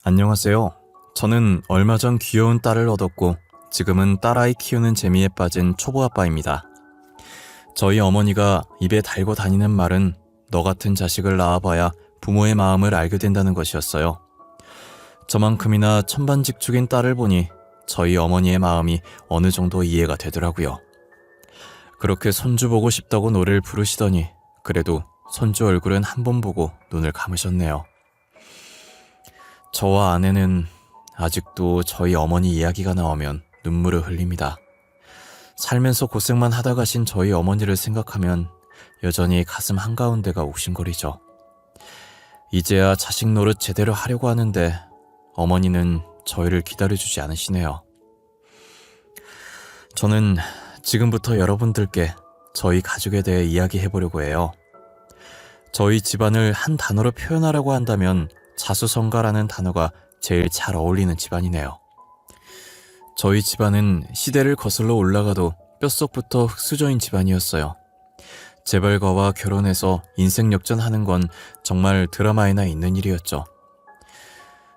안녕하세요. 저는 얼마 전 귀여운 딸을 얻었고 지금은 딸아이 키우는 재미에 빠진 초보 아빠입니다. 저희 어머니가 입에 달고 다니는 말은 너 같은 자식을 낳아봐야 부모의 마음을 알게 된다는 것이었어요. 저만큼이나 천반직축인 딸을 보니 저희 어머니의 마음이 어느 정도 이해가 되더라고요. 그렇게 손주 보고 싶다고 노래를 부르시더니 그래도 손주 얼굴은 한 번 보고 눈을 감으셨네요. 저와 아내는 아직도 저희 어머니 이야기가 나오면 눈물을 흘립니다. 살면서 고생만 하다 가신 저희 어머니를 생각하면 여전히 가슴 한가운데가 욱신거리죠. 이제야 자식 노릇 제대로 하려고 하는데 어머니는 저희를 기다려주지 않으시네요. 저는 지금부터 여러분들께 저희 가족에 대해 이야기해보려고 해요. 저희 집안을 한 단어로 표현하라고 한다면 자수성가라는 단어가 제일 잘 어울리는 집안이네요. 저희 집안은 시대를 거슬러 올라가도 뼛속부터 흙수저인 집안이었어요. 재벌가와 결혼해서 인생 역전하는 건 정말 드라마에나 있는 일이었죠.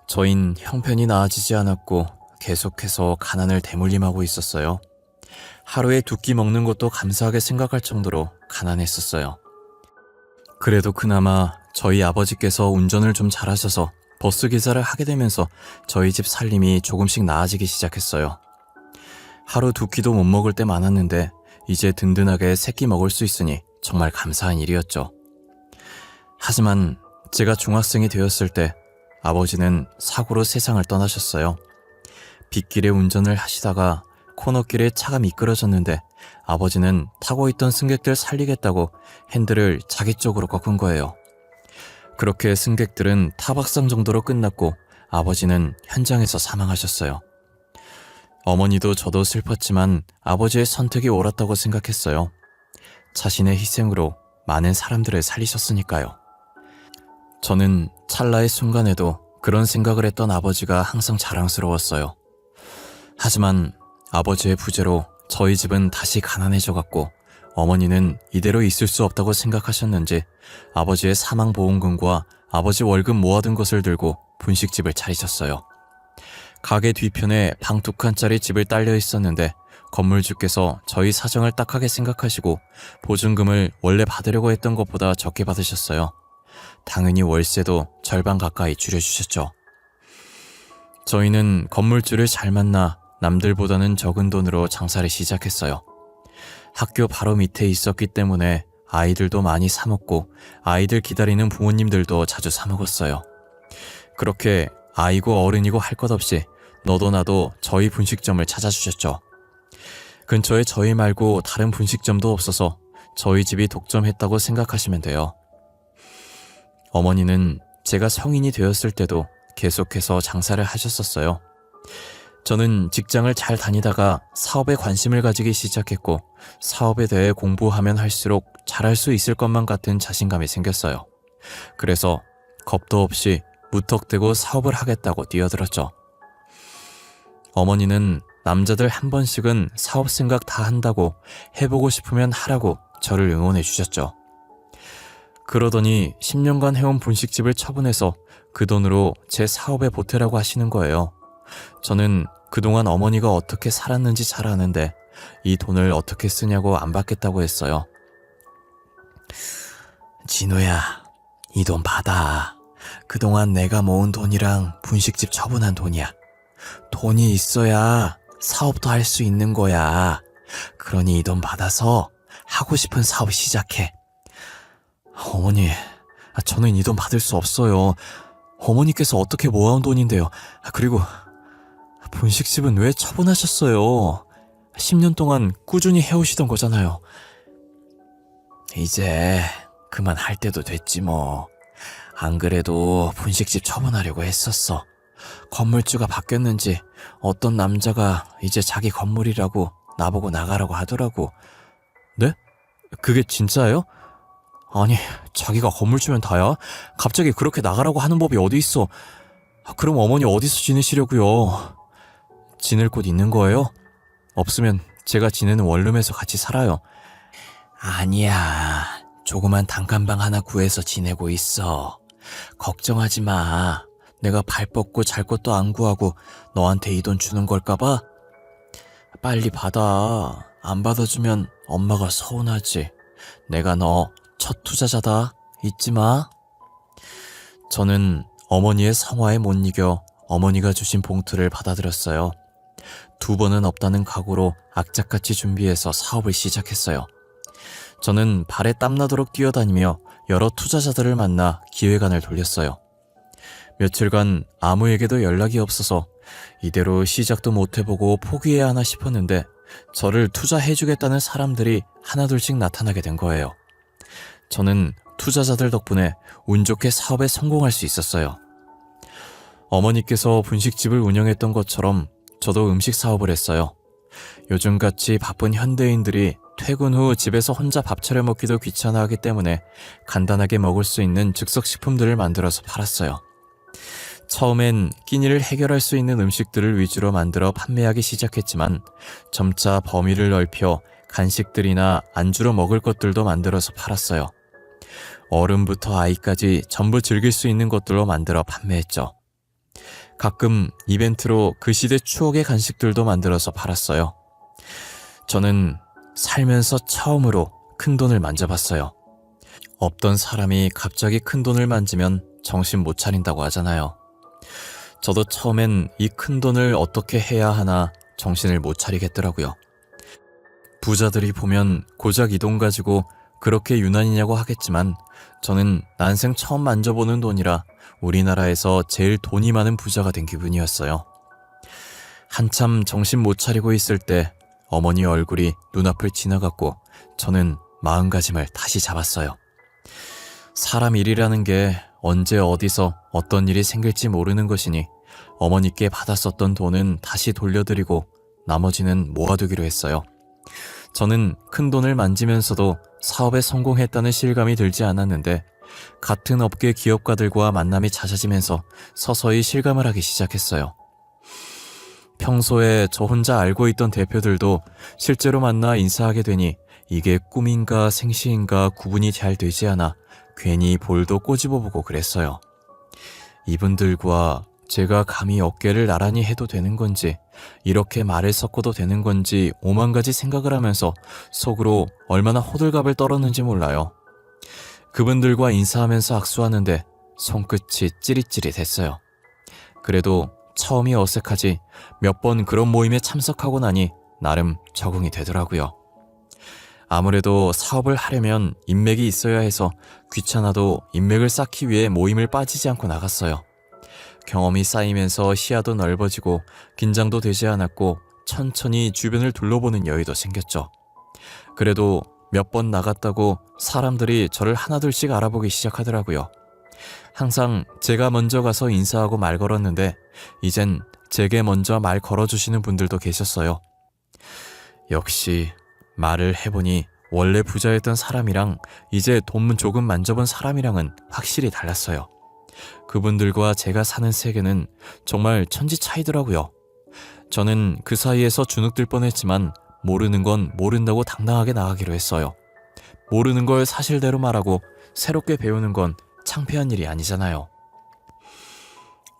저흰 형편이 나아지지 않았고 계속해서 가난을 대물림하고 있었어요. 하루에 두 끼 먹는 것도 감사하게 생각할 정도로 가난했었어요. 그래도 그나마 저희 아버지께서 운전을 좀 잘하셔서 버스기사를 하게 되면서 저희 집 살림이 조금씩 나아지기 시작했어요. 하루 두 끼도 못 먹을 때 많았는데 이제 든든하게 세 끼 먹을 수 있으니 정말 감사한 일이었죠. 하지만 제가 중학생이 되었을 때 아버지는 사고로 세상을 떠나셨어요. 빗길에 운전을 하시다가 코너길에 차가 미끄러졌는데 아버지는 타고 있던 승객들 살리겠다고 핸들을 자기 쪽으로 꺾은 거예요. 그렇게 승객들은 타박상 정도로 끝났고 아버지는 현장에서 사망하셨어요. 어머니도 저도 슬펐지만 아버지의 선택이 옳았다고 생각했어요. 자신의 희생으로 많은 사람들을 살리셨으니까요. 저는 찰나의 순간에도 그런 생각을 했던 아버지가 항상 자랑스러웠어요. 하지만 아버지의 부재로 저희 집은 다시 가난해져갔고 어머니는 이대로 있을 수 없다고 생각하셨는지 아버지의 사망보험금과 아버지 월급 모아둔 것을 들고 분식집을 차리셨어요. 가게 뒤편에 방 2칸짜리 집을 딸려 있었는데 건물주께서 저희 사정을 딱하게 생각하시고 보증금을 원래 받으려고 했던 것보다 적게 받으셨어요. 당연히 월세도 절반 가까이 줄여주셨죠. 저희는 건물주를 잘 만나 남들보다는 적은 돈으로 장사를 시작했어요. 학교 바로 밑에 있었기 때문에 아이들도 많이 사 먹고 아이들 기다리는 부모님들도 자주 사 먹었어요. 그렇게 아이고 어른이고 할 것 없이 너도 나도 저희 분식점을 찾아주셨죠. 근처에 저희 말고 다른 분식점도 없어서 저희 집이 독점했다고 생각하시면 돼요. 어머니는 제가 성인이 되었을 때도 계속해서 장사를 하셨었어요. 저는 직장을 잘 다니다가 사업에 관심을 가지기 시작했고 사업에 대해 공부하면 할수록 잘할 수 있을 것만 같은 자신감이 생겼어요. 그래서 겁도 없이 무턱대고 사업을 하겠다고 뛰어들었죠. 어머니는 남자들 한 번씩은 사업 생각 다 한다고 해보고 싶으면 하라고 저를 응원해 주셨죠. 그러더니 10년간 해온 분식집을 처분해서 그 돈으로 제 사업에 보태라고 하시는 거예요. 저는 그동안 어머니가 어떻게 살았는지 잘 아는데 이 돈을 어떻게 쓰냐고 안 받겠다고 했어요. 진우야, 이 돈 받아. 그동안 내가 모은 돈이랑 분식집 처분한 돈이야. 돈이 있어야 사업도 할 수 있는 거야. 그러니 이 돈 받아서 하고 싶은 사업 시작해. 어머니, 저는 이 돈 받을 수 없어요. 어머니께서 어떻게 모아온 돈인데요. 그리고 분식집은 왜 처분하셨어요? 10년 동안 꾸준히 해오시던 거잖아요. 이제 그만할 때도 됐지 뭐. 안 그래도 분식집 처분하려고 했었어. 건물주가 바뀌었는지 어떤 남자가 이제 자기 건물이라고 나보고 나가라고 하더라고. 네? 그게 진짜예요? 아니, 자기가 건물주면 다야? 갑자기 그렇게 나가라고 하는 법이 어디 있어? 그럼 어머니 어디서 지내시려고요? 지낼 곳 있는 거예요? 없으면 제가 지내는 원룸에서 같이 살아요. 아니야, 조그만 단칸방 하나 구해서 지내고 있어. 걱정하지 마. 내가 발 뻗고 잘 것도 안 구하고 너한테 이 돈 주는 걸까봐? 빨리 받아. 안 받아주면 엄마가 서운하지. 내가 너 첫 투자자다. 잊지 마. 저는 어머니의 성화에 못 이겨 어머니가 주신 봉투를 받아들였어요. 2번은 없다는 각오로 악착같이 준비해서 사업을 시작했어요. 저는 발에 땀나도록 뛰어다니며 여러 투자자들을 만나 기획안을 돌렸어요. 며칠간 아무에게도 연락이 없어서 이대로 시작도 못 해보고 포기해야 하나 싶었는데 저를 투자해주겠다는 사람들이 하나둘씩 나타나게 된 거예요. 저는 투자자들 덕분에 운 좋게 사업에 성공할 수 있었어요. 어머니께서 분식집을 운영했던 것처럼 저도 음식 사업을 했어요. 요즘같이 바쁜 현대인들이 퇴근 후 집에서 혼자 밥 차려 먹기도 귀찮아하기 때문에 간단하게 먹을 수 있는 즉석식품들을 만들어서 팔았어요. 처음엔 끼니를 해결할 수 있는 음식들을 위주로 만들어 판매하기 시작했지만 점차 범위를 넓혀 간식들이나 안주로 먹을 것들도 만들어서 팔았어요. 어른부터 아이까지 전부 즐길 수 있는 것들로 만들어 판매했죠. 가끔 이벤트로 그 시대 추억의 간식들도 만들어서 팔았어요. 저는 살면서 처음으로 큰 돈을 만져봤어요. 없던 사람이 갑자기 큰 돈을 만지면 정신 못 차린다고 하잖아요. 저도 처음엔 이 큰 돈을 어떻게 해야 하나 정신을 못 차리겠더라고요. 부자들이 보면 고작 이 돈 가지고 그렇게 유난이냐고 하겠지만 저는 난생 처음 만져보는 돈이라 우리나라에서 제일 돈이 많은 부자가 된 기분이었어요. 한참 정신 못 차리고 있을 때 어머니 얼굴이 눈앞을 지나갔고 저는 마음가짐을 다시 잡았어요. 사람 일이라는 게 언제 어디서 어떤 일이 생길지 모르는 것이니 어머니께 받았었던 돈은 다시 돌려드리고 나머지는 모아두기로 했어요. 저는 큰 돈을 만지면서도 사업에 성공했다는 실감이 들지 않았는데 같은 업계 기업가들과 만남이 잦아지면서 서서히 실감을 하기 시작했어요. 평소에 저 혼자 알고 있던 대표들도 실제로 만나 인사하게 되니 이게 꿈인가 생시인가 구분이 잘 되지 않아 괜히 볼도 꼬집어보고 그랬어요. 이분들과 제가 감히 어깨를 나란히 해도 되는 건지 이렇게 말을 섞어도 되는 건지 오만 가지 생각을 하면서 속으로 얼마나 호들갑을 떨었는지 몰라요. 그분들과 인사하면서 악수하는데 손끝이 찌릿찌릿했어요. 그래도 처음이 어색하지 몇 번 그런 모임에 참석하고 나니 나름 적응이 되더라고요. 아무래도 사업을 하려면 인맥이 있어야 해서 귀찮아도 인맥을 쌓기 위해 모임을 빠지지 않고 나갔어요. 경험이 쌓이면서 시야도 넓어지고 긴장도 되지 않았고 천천히 주변을 둘러보는 여유도 생겼죠. 그래도 몇 번 나갔다고 사람들이 저를 하나둘씩 알아보기 시작하더라고요. 항상 제가 먼저 가서 인사하고 말 걸었는데 이젠 제게 먼저 말 걸어주시는 분들도 계셨어요. 역시 말을 해보니 원래 부자였던 사람이랑 이제 돈 조금 만져본 사람이랑은 확실히 달랐어요. 그분들과 제가 사는 세계는 정말 천지 차이더라고요. 저는 그 사이에서 주눅들 뻔했지만 모르는 건 모른다고 당당하게 나가기로 했어요. 모르는 걸 사실대로 말하고 새롭게 배우는 건 창피한 일이 아니잖아요.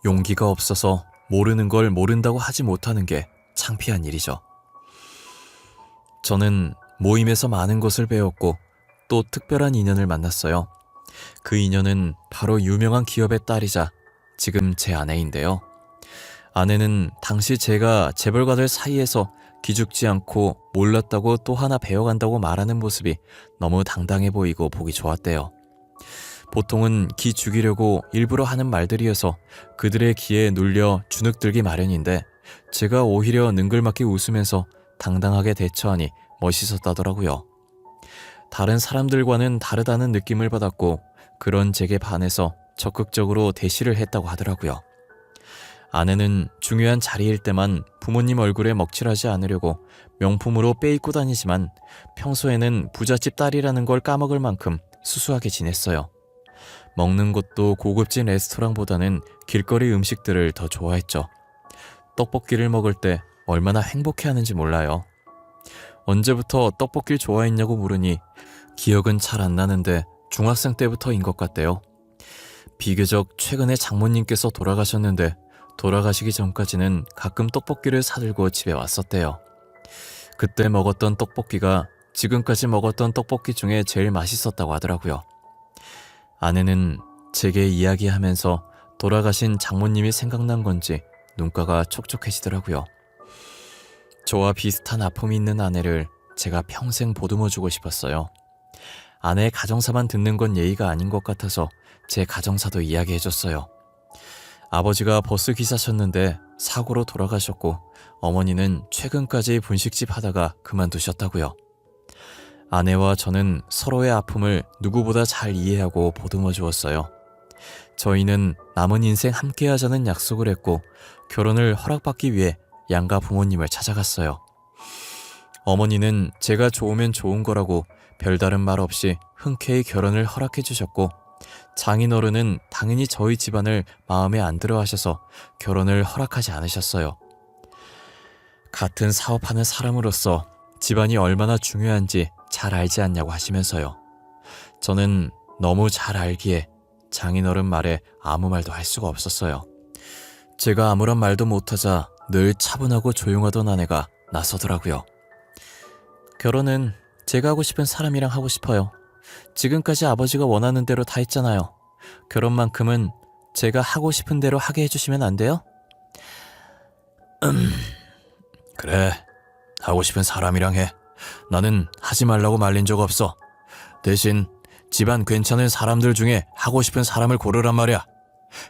용기가 없어서 모르는 걸 모른다고 하지 못하는 게 창피한 일이죠. 저는 모임에서 많은 것을 배웠고 또 특별한 인연을 만났어요. 그 인연은 바로 유명한 기업의 딸이자 지금 제 아내인데요. 아내는 당시 제가 재벌가들 사이에서 기죽지 않고 몰랐다고 또 하나 배워간다고 말하는 모습이 너무 당당해 보이고 보기 좋았대요. 보통은 기 죽이려고 일부러 하는 말들이어서 그들의 기에 눌려 주눅들기 마련인데 제가 오히려 능글맞게 웃으면서 당당하게 대처하니 멋있었다더라고요. 다른 사람들과는 다르다는 느낌을 받았고 그런 제게 반해서 적극적으로 대시를 했다고 하더라고요. 아내는 중요한 자리일 때만 부모님 얼굴에 먹칠하지 않으려고 명품으로 빼입고 다니지만 평소에는 부잣집 딸이라는 걸 까먹을 만큼 수수하게 지냈어요. 먹는 것도 고급진 레스토랑보다는 길거리 음식들을 더 좋아했죠. 떡볶이를 먹을 때 얼마나 행복해하는지 몰라요. 언제부터 떡볶이를 좋아했냐고 물으니 기억은 잘 안 나는데 중학생 때부터인 것 같대요. 비교적 최근에 장모님께서 돌아가셨는데 돌아가시기 전까지는 가끔 떡볶이를 사들고 집에 왔었대요. 그때 먹었던 떡볶이가 지금까지 먹었던 떡볶이 중에 제일 맛있었다고 하더라고요. 아내는 제게 이야기하면서 돌아가신 장모님이 생각난 건지 눈가가 촉촉해지더라고요. 저와 비슷한 아픔이 있는 아내를 제가 평생 보듬어주고 싶었어요. 아내의 가정사만 듣는 건 예의가 아닌 것 같아서 제 가정사도 이야기해줬어요. 아버지가 버스 기사셨는데 사고로 돌아가셨고 어머니는 최근까지 분식집 하다가 그만두셨다고요. 아내와 저는 서로의 아픔을 누구보다 잘 이해하고 보듬어 주었어요. 저희는 남은 인생 함께 하자는 약속을 했고 결혼을 허락받기 위해 양가 부모님을 찾아갔어요. 어머니는 제가 좋으면 좋은 거라고 별다른 말 없이 흔쾌히 결혼을 허락해 주셨고 장인어른은 당연히 저희 집안을 마음에 안 들어 하셔서 결혼을 허락하지 않으셨어요. 같은 사업하는 사람으로서 집안이 얼마나 중요한지 잘 알지 않냐고 하시면서요. 저는 너무 잘 알기에 장인어른 말에 아무 말도 할 수가 없었어요. 제가 아무런 말도 못하자 늘 차분하고 조용하던 아내가 나서더라고요. 결혼은 제가 하고 싶은 사람이랑 하고 싶어요. 지금까지 아버지가 원하는 대로 다 했잖아요. 결혼만큼은 제가 하고 싶은 대로 하게 해주시면 안 돼요? 그래, 하고 싶은 사람이랑 해. 나는 하지 말라고 말린 적 없어. 대신 집안 괜찮은 사람들 중에 하고 싶은 사람을 고르란 말이야.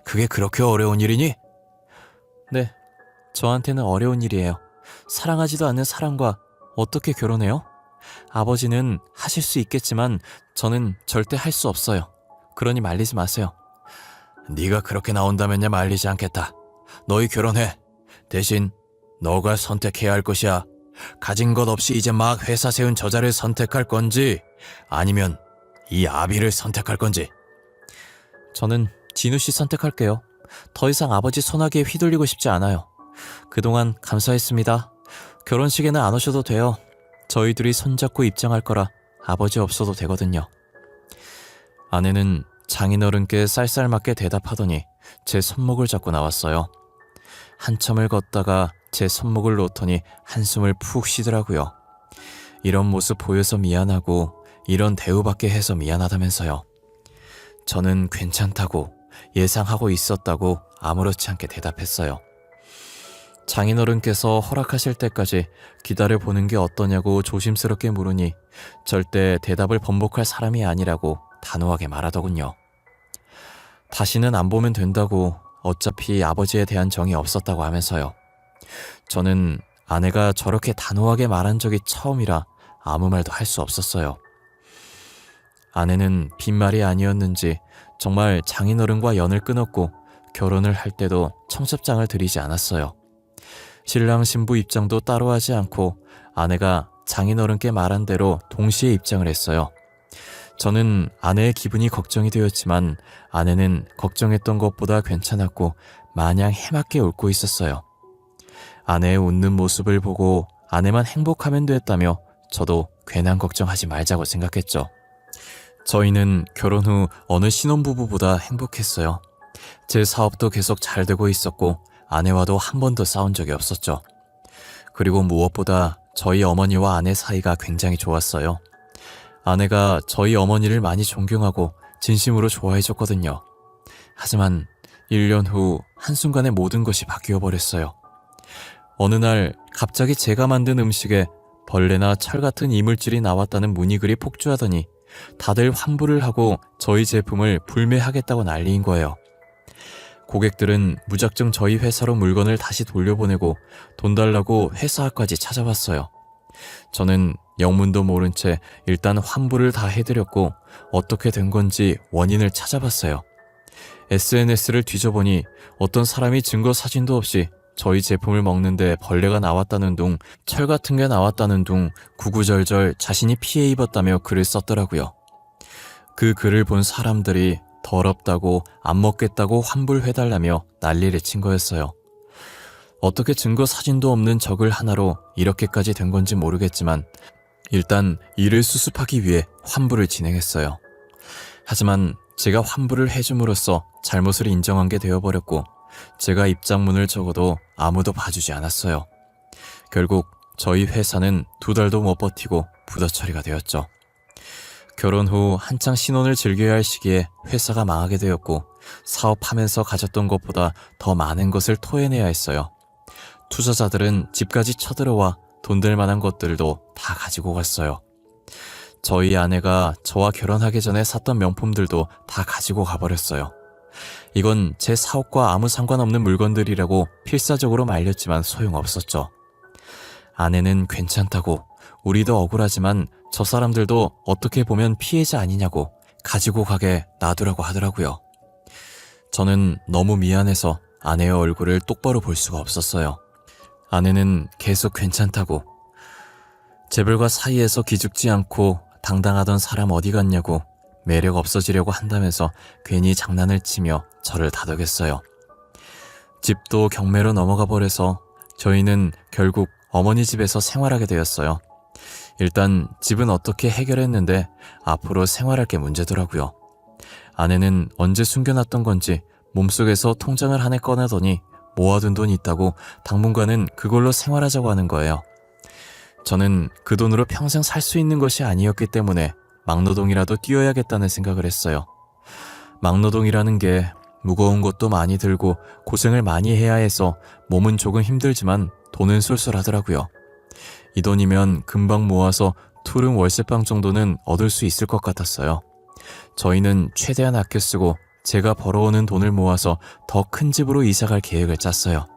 그게 그렇게 어려운 일이니? 네, 저한테는 어려운 일이에요. 사랑하지도 않는 사람과 어떻게 결혼해요? 아버지는 하실 수 있겠지만 저는 절대 할 수 없어요. 그러니 말리지 마세요. 네가 그렇게 나온다면야 말리지 않겠다. 너희 결혼해. 대신 너가 선택해야 할 것이야. 가진 것 없이 이제 막 회사 세운 저자를 선택할 건지 아니면 이 아비를 선택할 건지. 저는 진우 씨 선택할게요. 더 이상 아버지 소나기에 휘둘리고 싶지 않아요. 그동안 감사했습니다. 결혼식에는 안 오셔도 돼요. 저희들이 손잡고 입장할 거라 아버지 없어도 되거든요. 아내는 장인어른께 쌀쌀맞게 대답하더니 제 손목을 잡고 나왔어요. 한참을 걷다가 제 손목을 놓더니 한숨을 푹 쉬더라고요. 이런 모습 보여서 미안하고 이런 대우받게 해서 미안하다면서요. 저는 괜찮다고 예상하고 있었다고 아무렇지 않게 대답했어요. 장인어른께서 허락하실 때까지 기다려보는 게 어떠냐고 조심스럽게 물으니 절대 대답을 번복할 사람이 아니라고 단호하게 말하더군요. 다시는 안 보면 된다고 어차피 아버지에 대한 정이 없었다고 하면서요. 저는 아내가 저렇게 단호하게 말한 적이 처음이라 아무 말도 할 수 없었어요. 아내는 빈말이 아니었는지 정말 장인어른과 연을 끊었고 결혼을 할 때도 청첩장을 드리지 않았어요. 신랑 신부 입장도 따로 하지 않고 아내가 장인어른께 말한 대로 동시에 입장을 했어요. 저는 아내의 기분이 걱정이 되었지만 아내는 걱정했던 것보다 괜찮았고 마냥 해맑게 웃고 있었어요. 아내의 웃는 모습을 보고 아내만 행복하면 됐다며 저도 괜한 걱정하지 말자고 생각했죠. 저희는 결혼 후 어느 신혼부부보다 행복했어요. 제 사업도 계속 잘 되고 있었고 아내와도 한 번도 싸운 적이 없었죠. 그리고 무엇보다 저희 어머니와 아내 사이가 굉장히 좋았어요. 아내가 저희 어머니를 많이 존경하고 진심으로 좋아해줬거든요. 하지만 1년 후 한순간에 모든 것이 바뀌어 버렸어요. 어느 날 갑자기 제가 만든 음식에 벌레나 철 같은 이물질이 나왔다는 문의글이 폭주하더니 다들 환불을 하고 저희 제품을 불매하겠다고 난리인 거예요. 고객들은 무작정 저희 회사로 물건을 다시 돌려보내고 돈 달라고 회사까지 찾아왔어요. 저는 영문도 모른 채 일단 환불을 다 해드렸고 어떻게 된 건지 원인을 찾아봤어요. SNS를 뒤져보니 어떤 사람이 증거 사진도 없이 저희 제품을 먹는데 벌레가 나왔다는 둥, 철 같은 게 나왔다는 둥 구구절절 자신이 피해 입었다며 글을 썼더라고요. 그 글을 본 사람들이 더럽다고 안 먹겠다고 환불해달라며 난리를 친 거였어요. 어떻게 증거 사진도 없는 저글 하나로 이렇게까지 된 건지 모르겠지만 일단 이를 수습하기 위해 환불을 진행했어요. 하지만 제가 환불을 해줌으로써 잘못을 인정한 게 되어버렸고 제가 입장문을 적어도 아무도 봐주지 않았어요. 결국 저희 회사는 2달도 못 버티고 부도 처리가 되었죠. 결혼 후 한창 신혼을 즐겨야 할 시기에 회사가 망하게 되었고 사업하면서 가졌던 것보다 더 많은 것을 토해내야 했어요. 투자자들은 집까지 쳐들어와 돈 될 만한 것들도 다 가지고 갔어요. 저희 아내가 저와 결혼하기 전에 샀던 명품들도 다 가지고 가버렸어요. 이건 제 사업과 아무 상관없는 물건들이라고 필사적으로 말렸지만 소용없었죠. 아내는 괜찮다고, 우리도 억울하지만 저 사람들도 어떻게 보면 피해자 아니냐고 가지고 가게 놔두라고 하더라고요. 저는 너무 미안해서 아내의 얼굴을 똑바로 볼 수가 없었어요. 아내는 계속 괜찮다고, 재벌과 사이에서 기죽지 않고 당당하던 사람 어디 갔냐고 매력 없어지려고 한다면서 괜히 장난을 치며 저를 다독였어요. 집도 경매로 넘어가 버려서 저희는 결국 어머니 집에서 생활하게 되었어요. 일단 집은 어떻게 해결했는데 앞으로 생활할 게 문제더라고요. 아내는 언제 숨겨놨던 건지 몸속에서 통장을 한 해 꺼내더니 모아둔 돈이 있다고 당분간은 그걸로 생활하자고 하는 거예요. 저는 그 돈으로 평생 살 수 있는 것이 아니었기 때문에 막노동이라도 뛰어야겠다는 생각을 했어요. 막노동이라는 게 무거운 것도 많이 들고 고생을 많이 해야 해서 몸은 조금 힘들지만 돈은 쏠쏠하더라고요. 이 돈이면 금방 모아서 투룸 월세방 정도는 얻을 수 있을 것 같았어요. 저희는 최대한 아껴 쓰고 제가 벌어오는 돈을 모아서 더 큰 집으로 이사갈 계획을 짰어요.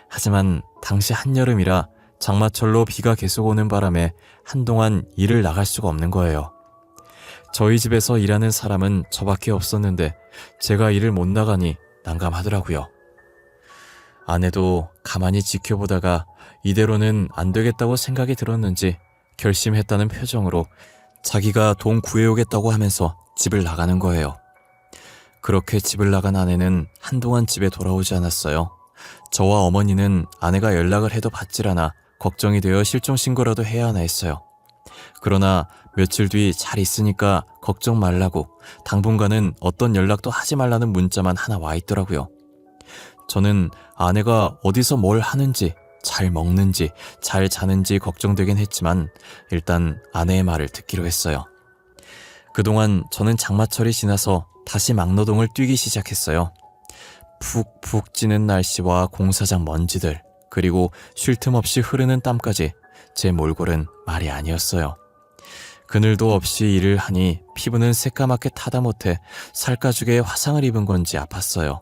하지만 당시 한여름이라 장마철로 비가 계속 오는 바람에 한동안 일을 나갈 수가 없는 거예요. 저희 집에서 일하는 사람은 저밖에 없었는데 제가 일을 못 나가니 난감하더라고요. 아내도 가만히 지켜보다가 이대로는 안 되겠다고 생각이 들었는지 결심했다는 표정으로 자기가 돈 구해오겠다고 하면서 집을 나가는 거예요. 그렇게 집을 나간 아내는 한동안 집에 돌아오지 않았어요. 저와 어머니는 아내가 연락을 해도 받질 않아 걱정이 되어 실종신고라도 해야 하나 했어요. 그러나 며칠 뒤 잘 있으니까 걱정 말라고 당분간은 어떤 연락도 하지 말라는 문자만 하나 와 있더라고요. 저는 아내가 어디서 뭘 하는지, 잘 먹는지, 잘 자는지 걱정되긴 했지만 일단 아내의 말을 듣기로 했어요. 그동안 저는 장마철이 지나서 다시 막노동을 뛰기 시작했어요. 푹푹 찌는 날씨와 공사장 먼지들, 그리고 쉴 틈 없이 흐르는 땀까지 제 몰골은 말이 아니었어요. 그늘도 없이 일을 하니 피부는 새까맣게 타다 못해 살가죽에 화상을 입은 건지 아팠어요.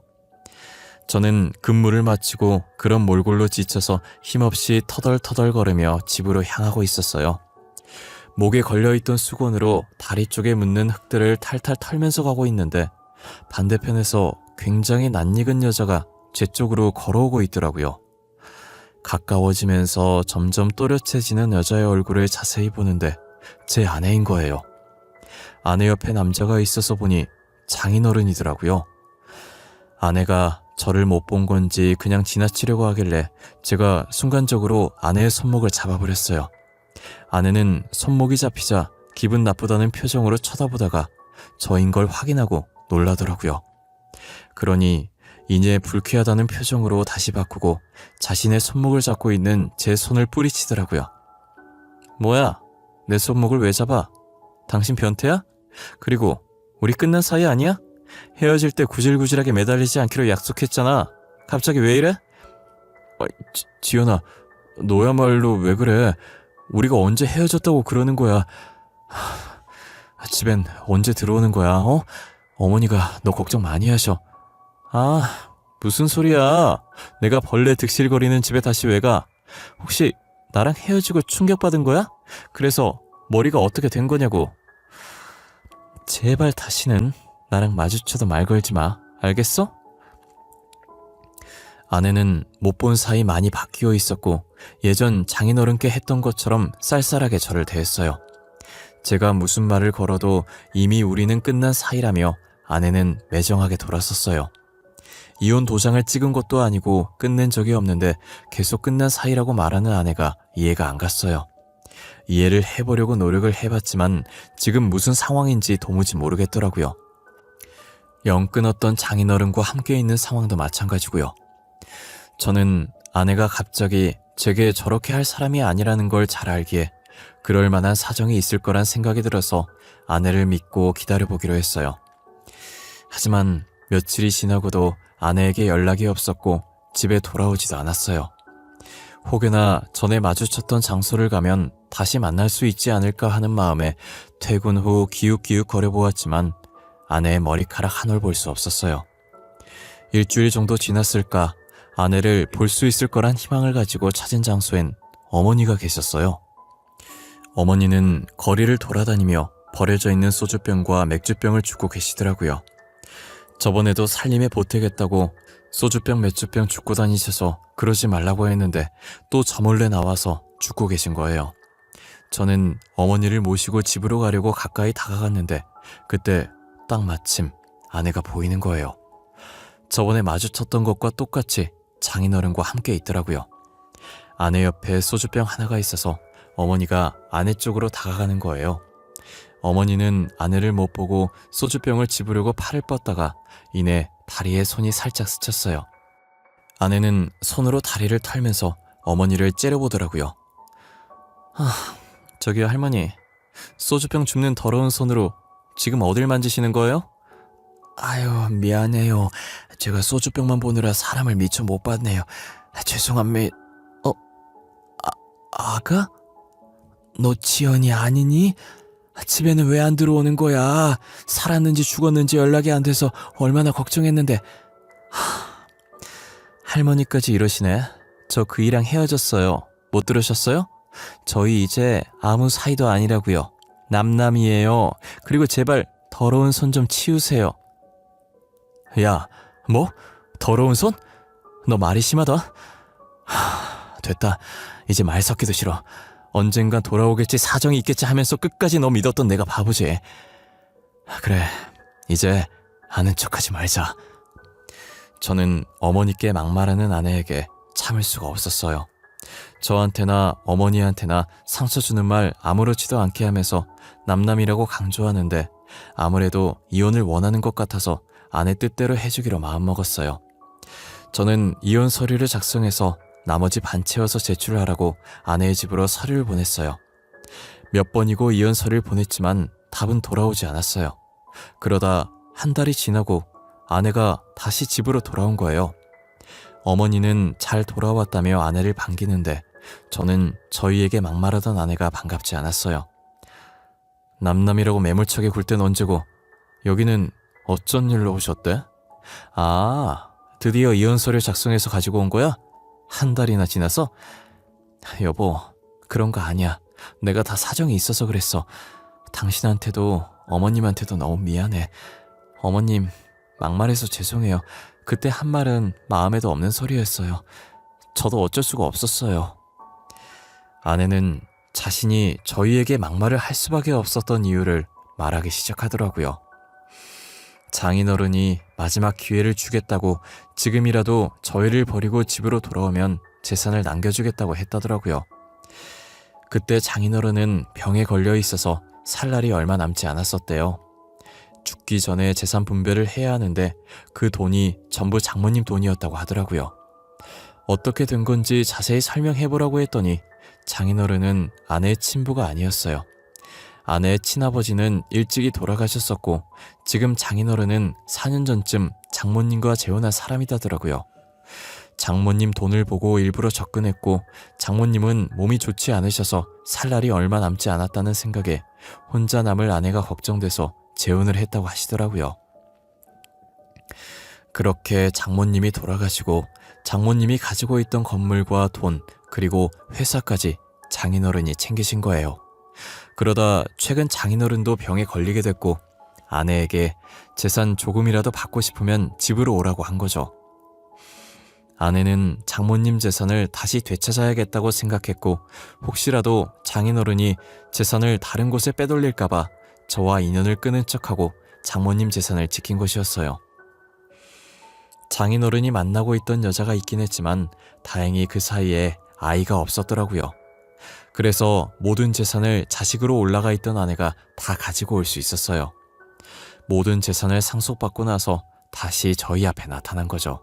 저는 근무를 마치고 그런 몰골로 지쳐서 힘없이 터덜터덜거리며 집으로 향하고 있었어요. 목에 걸려있던 수건으로 다리 쪽에 묻는 흙들을 탈탈 털면서 가고 있는데 반대편에서 굉장히 낯익은 여자가 제 쪽으로 걸어오고 있더라고요. 가까워지면서 점점 또렷해지는 여자의 얼굴을 자세히 보는데 제 아내인 거예요. 아내 옆에 남자가 있어서 보니 장인어른이더라고요. 아내가 저를 못 본 건지 그냥 지나치려고 하길래 제가 순간적으로 아내의 손목을 잡아버렸어요. 아내는 손목이 잡히자 기분 나쁘다는 표정으로 쳐다보다가 저인 걸 확인하고 놀라더라고요. 그러니 이내 불쾌하다는 표정으로 다시 바꾸고 자신의 손목을 잡고 있는 제 손을 뿌리치더라고요. 뭐야? 내 손목을 왜 잡아? 당신 변태야? 그리고 우리 끝난 사이 아니야? 헤어질 때 구질구질하게 매달리지 않기로 약속했잖아. 갑자기 왜 이래? 지연아, 너야말로 왜 그래? 우리가 언제 헤어졌다고 그러는 거야? 집엔 언제 들어오는 거야? 어머니가 너 걱정 많이 하셔. 무슨 소리야? 내가 벌레 득실거리는 집에 다시 왜 가? 혹시 나랑 헤어지고 충격받은 거야? 그래서 머리가 어떻게 된 거냐고. 제발 다시는 나랑 마주쳐도 말 걸지 마. 알겠어? 아내는 못 본 사이 많이 바뀌어 있었고 예전 장인어른께 했던 것처럼 쌀쌀하게 저를 대했어요. 제가 무슨 말을 걸어도 이미 우리는 끝난 사이라며 아내는 매정하게 돌아섰어요. 이혼 도장을 찍은 것도 아니고 끝낸 적이 없는데 계속 끝난 사이라고 말하는 아내가 이해가 안 갔어요. 이해를 해보려고 노력을 해봤지만 지금 무슨 상황인지 도무지 모르겠더라고요. 영 끊었던 장인어른과 함께 있는 상황도 마찬가지고요. 저는 아내가 갑자기 제게 저렇게 할 사람이 아니라는 걸 잘 알기에 그럴 만한 사정이 있을 거란 생각이 들어서 아내를 믿고 기다려보기로 했어요. 하지만 며칠이 지나고도 아내에게 연락이 없었고 집에 돌아오지도 않았어요. 혹여나 전에 마주쳤던 장소를 가면 다시 만날 수 있지 않을까 하는 마음에 퇴근 후 기웃기웃 거려보았지만 아내의 머리카락 한 올 볼 수 없었어요. 일주일 정도 지났을까 아내를 볼 수 있을 거란 희망을 가지고 찾은 장소엔 어머니가 계셨어요. 어머니는 거리를 돌아다니며 버려져 있는 소주병과 맥주병을 줍고 계시더라고요. 저번에도 살림에 보태겠다고 소주병, 맥주병 줍고 다니셔서 그러지 말라고 했는데 또 저 몰래 나와서 줍고 계신 거예요. 저는 어머니를 모시고 집으로 가려고 가까이 다가갔는데 그때 딱 마침 아내가 보이는 거예요. 저번에 마주쳤던 것과 똑같이 장인어른과 함께 있더라고요. 아내 옆에 소주병 하나가 있어서 어머니가 아내 쪽으로 다가가는 거예요. 어머니는 아내를 못 보고 소주병을 집으려고 팔을 뻗다가 이내 다리에 손이 살짝 스쳤어요. 아내는 손으로 다리를 털면서 어머니를 째려보더라고요. 저기요 할머니, 소주병 줍는 더러운 손으로 지금 어딜 만지시는 거예요? 아유, 미안해요. 제가 소주병만 보느라 사람을 미처 못 봤네요. 죄송합니다. 아가? 너 지연이 아니니? 집에는 왜 안 들어오는 거야? 살았는지 죽었는지 연락이 안 돼서 얼마나 걱정했는데. 할머니까지 이러시네. 저 그이랑 헤어졌어요. 못 들으셨어요? 저희 이제 아무 사이도 아니라고요. 남남이에요. 그리고 제발 더러운 손 좀 치우세요. 야, 뭐? 더러운 손? 너 말이 심하다. 됐다. 이제 말 섞기도 싫어. 언젠간 돌아오겠지, 사정이 있겠지 하면서 끝까지 너 믿었던 내가 바보지. 그래, 이제 아는 척하지 말자. 저는 어머니께 막말하는 아내에게 참을 수가 없었어요. 저한테나 어머니한테나 상처 주는 말 아무렇지도 않게 하면서 남남이라고 강조하는데 아무래도 이혼을 원하는 것 같아서 아내 뜻대로 해주기로 마음먹었어요. 저는 이혼 서류를 작성해서 나머지 반 채워서 제출하라고 아내의 집으로 서류를 보냈어요. 몇 번이고 이혼 서류를 보냈지만 답은 돌아오지 않았어요. 그러다 한 달이 지나고 아내가 다시 집으로 돌아온 거예요. 어머니는 잘 돌아왔다며 아내를 반기는데 저는 저희에게 막말하던 아내가 반갑지 않았어요. 남남이라고 매몰차게 굴 땐 언제고 여기는 어쩐 일로 오셨대? 아, 드디어 이혼 서류 작성해서 가지고 온 거야? 한 달이나 지나서? 여보, 그런 거 아니야. 내가 다 사정이 있어서 그랬어. 당신한테도 어머님한테도 너무 미안해. 어머님, 막말해서 죄송해요. 그때 한 말은 마음에도 없는 소리였어요. 저도 어쩔 수가 없었어요. 아내는 자신이 저희에게 막말을 할 수밖에 없었던 이유를 말하기 시작하더라고요. 장인어른이 마지막 기회를 주겠다고 지금이라도 저희를 버리고 집으로 돌아오면 재산을 남겨주겠다고 했다더라고요. 그때 장인어른은 병에 걸려 있어서 살 날이 얼마 남지 않았었대요. 죽기 전에 재산 분배를 해야 하는데 그 돈이 전부 장모님 돈이었다고 하더라고요. 어떻게 된 건지 자세히 설명해보라고 했더니 장인어른은 아내의 친부가 아니었어요. 아내의 친아버지는 일찍이 돌아가셨었고 지금 장인어른은 4년 전쯤 장모님과 재혼한 사람이다더라고요. 장모님 돈을 보고 일부러 접근했고 장모님은 몸이 좋지 않으셔서 살 날이 얼마 남지 않았다는 생각에 혼자 남을 아내가 걱정돼서 재혼을 했다고 하시더라고요. 그렇게 장모님이 돌아가시고 장모님이 가지고 있던 건물과 돈 그리고 회사까지 장인어른이 챙기신 거예요. 그러다 최근 장인어른도 병에 걸리게 됐고 아내에게 재산 조금이라도 받고 싶으면 집으로 오라고 한 거죠. 아내는 장모님 재산을 다시 되찾아야겠다고 생각했고 혹시라도 장인어른이 재산을 다른 곳에 빼돌릴까봐 저와 인연을 끊은 척하고 장모님 재산을 지킨 것이었어요. 장인어른이 만나고 있던 여자가 있긴 했지만 다행히 그 사이에 아이가 없었더라고요. 그래서 모든 재산을 자식으로 올라가 있던 아내가 다 가지고 올 수 있었어요. 모든 재산을 상속받고 나서 다시 저희 앞에 나타난 거죠.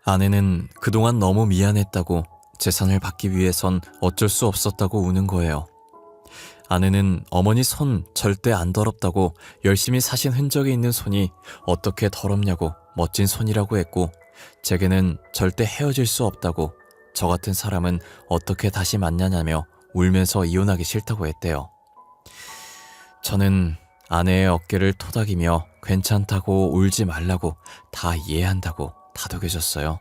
아내는 그동안 너무 미안했다고 재산을 받기 위해선 어쩔 수 없었다고 우는 거예요. 아내는 어머니 손 절대 안 더럽다고 열심히 사신 흔적이 있는 손이 어떻게 더럽냐고 멋진 손이라고 했고, 제게는 절대 헤어질 수 없다고, 저 같은 사람은 어떻게 다시 만나냐며 울면서 이혼하기 싫다고 했대요. 저는 아내의 어깨를 토닥이며 괜찮다고 울지 말라고 다 이해한다고 다독여줬어요.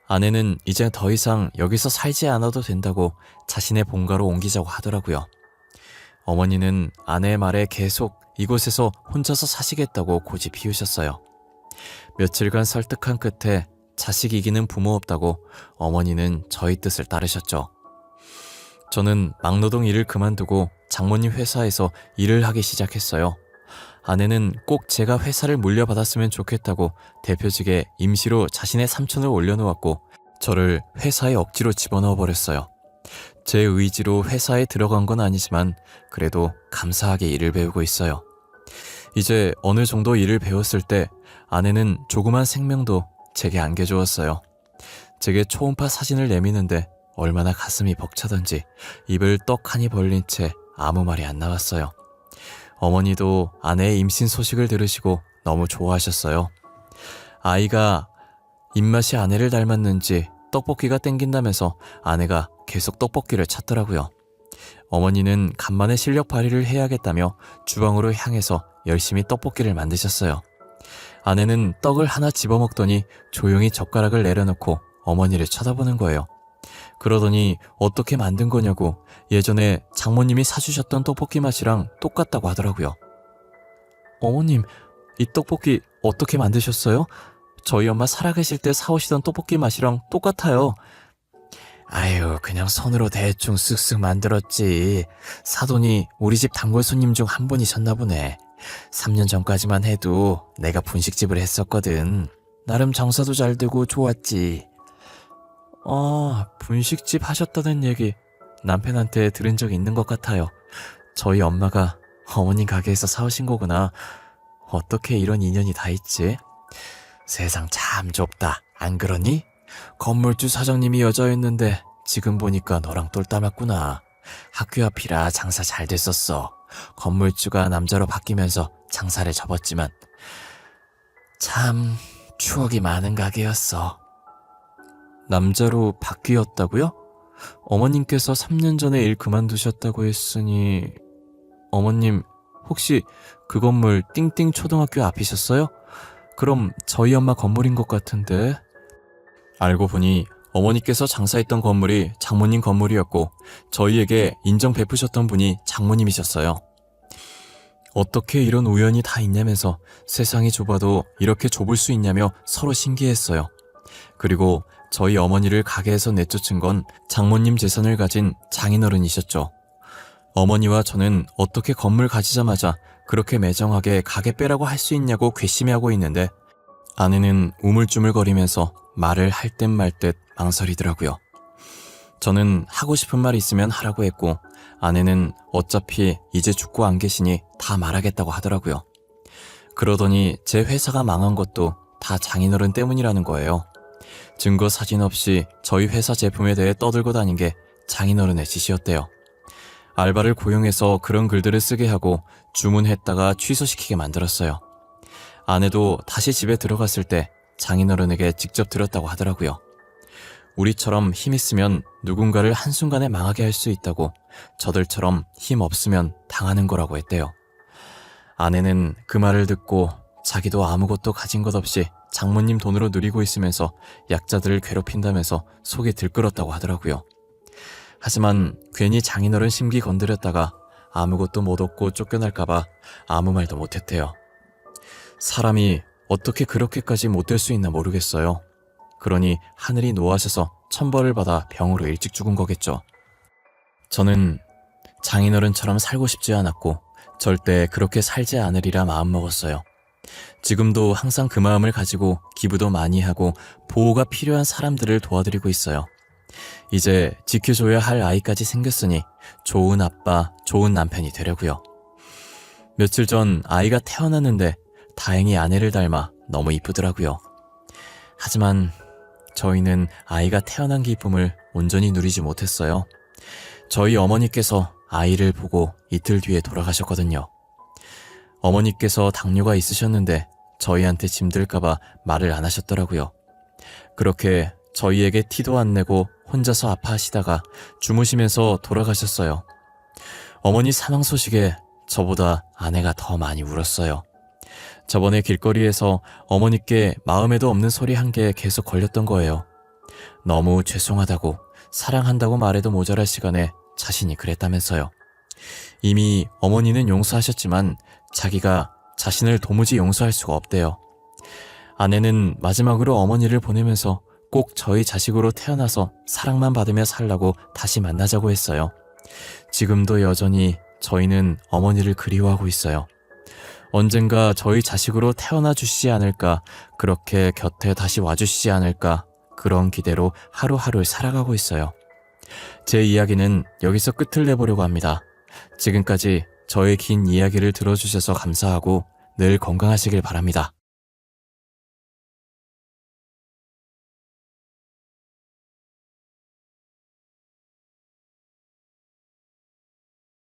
아내는 이제 더 이상 여기서 살지 않아도 된다고 자신의 본가로 옮기자고 하더라고요. 어머니는 아내의 말에 계속 이곳에서 혼자서 사시겠다고 고집 피우셨어요. 며칠간 설득한 끝에 자식 이기는 부모 없다고 어머니는 저희 뜻을 따르셨죠. 저는 막노동 일을 그만두고 장모님 회사에서 일을 하기 시작했어요. 아내는 꼭 제가 회사를 물려받았으면 좋겠다고 대표직에 임시로 자신의 삼촌을 올려놓았고, 저를 회사에 억지로 집어넣어 버렸어요. 제 의지로 회사에 들어간 건 아니지만 그래도 감사하게 일을 배우고 있어요. 이제 어느 정도 일을 배웠을 때 아내는 조그만 생명도 제게 안겨주었어요. 제게 초음파 사진을 내미는데 얼마나 가슴이 벅차던지 입을 떡하니 벌린 채 아무 말이 안 나왔어요. 어머니도 아내의 임신 소식을 들으시고 너무 좋아하셨어요. 아이가 입맛이 아내를 닮았는지 떡볶이가 땡긴다면서 아내가 계속 떡볶이를 찾더라고요. 어머니는 간만에 실력 발휘를 해야겠다며 주방으로 향해서 열심히 떡볶이를 만드셨어요. 아내는 떡을 하나 집어먹더니 조용히 젓가락을 내려놓고 어머니를 쳐다보는 거예요. 그러더니 어떻게 만든 거냐고 예전에 장모님이 사주셨던 떡볶이 맛이랑 똑같다고 하더라고요. 어머님, 이 떡볶이 어떻게 만드셨어요? 저희 엄마 살아계실 때 사오시던 떡볶이 맛이랑 똑같아요. 아유, 그냥 손으로 대충 쓱쓱 만들었지. 사돈이 우리 집 단골 손님 중 한 분이셨나 보네. 3년 전까지만 해도 내가 분식집을 했었거든. 나름 장사도 잘 되고 좋았지. 분식집 하셨다는 얘기 남편한테 들은 적 있는 것 같아요. 저희 엄마가 어머님 가게에서 사오신 거구나. 어떻게 이런 인연이 다 있지? 세상 참 좁다, 안 그러니? 건물주 사장님이 여자였는데 지금 보니까 너랑 똘 닮았구나. 학교 앞이라 장사 잘 됐었어. 건물주가 남자로 바뀌면서 장사를 접었지만 참 추억이 많은 가게였어. 남자로 바뀌었다고요? 어머님께서 3년 전에 일 그만두셨다고 했으니 어머님 혹시 그 건물 띵띵 초등학교 앞이셨어요? 그럼 저희 엄마 건물인 것 같은데. 알고 보니 어머니께서 장사했던 건물이 장모님 건물이었고 저희에게 인정 베푸셨던 분이 장모님이셨어요. 어떻게 이런 우연이 다 있냐면서 세상이 좁아도 이렇게 좁을 수 있냐며 서로 신기했어요. 그리고 저희 어머니를 가게에서 내쫓은 건 장모님 재산을 가진 장인어른이셨죠. 어머니와 저는 어떻게 건물 가지자마자 그렇게 매정하게 가게 빼라고 할 수 있냐고 괘씸해하고 있는데 아내는 우물쭈물거리면서 말을 할 듯 말 듯 망설이더라고요. 저는 하고 싶은 말 있으면 하라고 했고 아내는 어차피 이제 죽고 안 계시니 다 말하겠다고 하더라고요. 그러더니 제 회사가 망한 것도 다 장인어른 때문이라는 거예요. 증거 사진 없이 저희 회사 제품에 대해 떠들고 다닌 게 장인어른의 짓이었대요. 알바를 고용해서 그런 글들을 쓰게 하고 주문했다가 취소시키게 만들었어요. 아내도 다시 집에 들어갔을 때 장인어른에게 직접 들었다고 하더라고요. 우리처럼 힘 있으면 누군가를 한순간에 망하게 할 수 있다고 저들처럼 힘 없으면 당하는 거라고 했대요. 아내는 그 말을 듣고 자기도 아무것도 가진 것 없이 장모님 돈으로 누리고 있으면서 약자들을 괴롭힌다면서 속이 들끓었다고 하더라고요. 하지만 괜히 장인어른 심기 건드렸다가 아무것도 못 얻고 쫓겨날까봐 아무 말도 못했대요. 사람이 어떻게 그렇게까지 못될 수 있나 모르겠어요. 그러니 하늘이 노하셔서 천벌을 받아 병으로 일찍 죽은 거겠죠. 저는 장인어른처럼 살고 싶지 않았고 절대 그렇게 살지 않으리라 마음먹었어요. 지금도 항상 그 마음을 가지고 기부도 많이 하고 보호가 필요한 사람들을 도와드리고 있어요. 이제 지켜줘야 할 아이까지 생겼으니 좋은 아빠, 좋은 남편이 되려고요. 며칠 전 아이가 태어났는데 다행히 아내를 닮아 너무 이쁘더라고요. 하지만 저희는 아이가 태어난 기쁨을 온전히 누리지 못했어요. 저희 어머니께서 아이를 보고 이틀 뒤에 돌아가셨거든요. 어머니께서 당뇨가 있으셨는데 저희한테 짐들까봐 말을 안 하셨더라고요. 그렇게 저희에게 티도 안 내고 혼자서 아파하시다가 주무시면서 돌아가셨어요. 어머니 사망 소식에 저보다 아내가 더 많이 울었어요. 저번에 길거리에서 어머니께 마음에도 없는 소리 한 개 계속 걸렸던 거예요. 너무 죄송하다고, 사랑한다고 말해도 모자랄 시간에 자신이 그랬다면서요. 이미 어머니는 용서하셨지만 자기가 자신을 도무지 용서할 수가 없대요. 아내는 마지막으로 어머니를 보내면서 꼭 저희 자식으로 태어나서 사랑만 받으며 살라고 다시 만나자고 했어요. 지금도 여전히 저희는 어머니를 그리워하고 있어요. 언젠가 저희 자식으로 태어나 주시지 않을까, 그렇게 곁에 다시 와주시지 않을까, 그런 기대로 하루하루 살아가고 있어요. 제 이야기는 여기서 끝을 내보려고 합니다. 지금까지 저의 긴 이야기를 들어주셔서 감사하고 늘 건강하시길 바랍니다.